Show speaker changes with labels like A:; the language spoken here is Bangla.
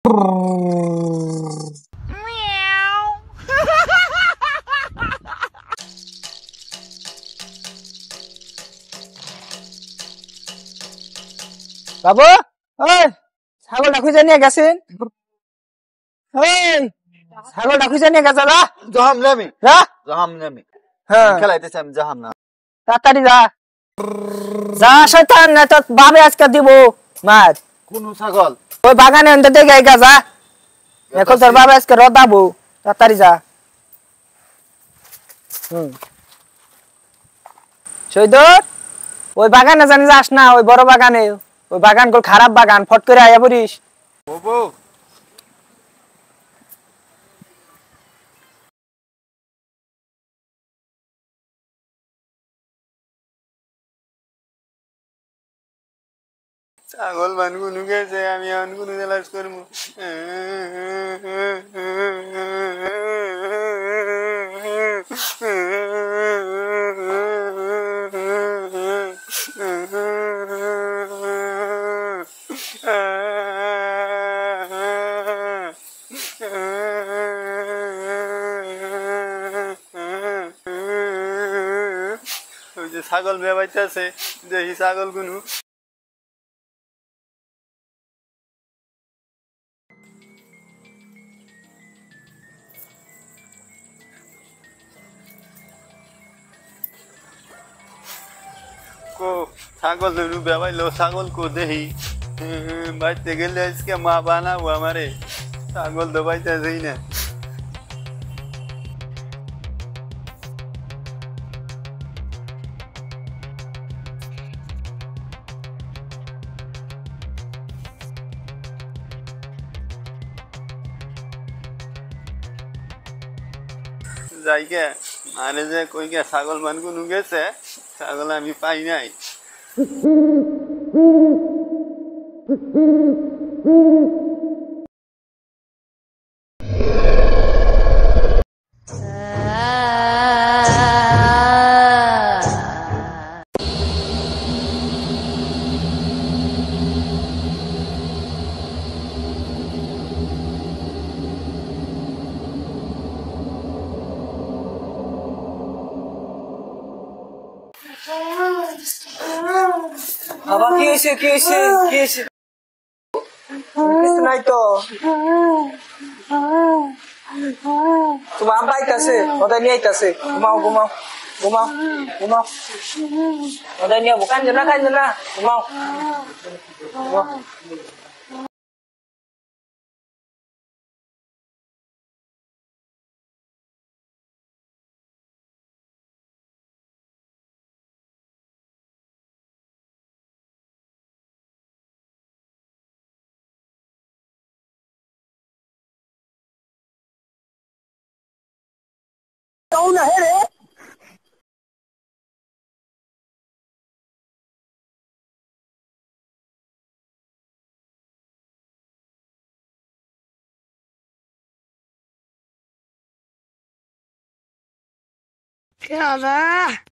A: বাবু, ওই ছাগলটা খুঁজে নিয়ে গেছেন? ওই ছাগলটা খুঁজে নিয়ে গেছে না?
B: জহাম নামি
A: যা।
B: জহাম নামি
A: হ্যাঁ,
B: খেলাইতেছি আমি জহাম না
A: তাড়াতাড়ি যা। যা শয়তান, না তোর বাবে আজকে দিব মার।
B: কোন ছাগল
A: ওই বাগানে অন্তত দেখে আইগা যা। এখন তোর বাবা আজকে রদাবো, তাড়াতাড়ি যা। সৈদর, ওই বাগানে জানি যাস না, ওই বড় বাগানে। ওই বাগান গুলো খারাপ বাগান, ফট করে আয়া পড়িস।
B: বাবু ছাগল বানগুনু গেছে আমি আনগুনু জেলাস করবো ওই যে ছাগল বেবাইতেছে দেখি ছাগল গুনু কো ছাগল ধরু বেবাইলো ছাগল কো দেহি বাইতে গেলে আজকে মা বানাবো আমারে ছাগল তো বাইতেছেই না যাইকে মানে যে কই গে ছাগল মানগুনু গেছে ছাগল আমি পাই নাই
A: বাবা কি হয়েছে, কি হয়েছে, কি হয়েছে? কিছু নাই তো। তোমার আব্বা আইতাছে, ওদের নিয়ে আইতাছে। ঘুমাও ঘুমাও ঘুমাও ঘুমাও, ওদের নিয়ে কান্দো না, কান্দো না, ঘুমাও ঘুমাও।
C: Ya Allah.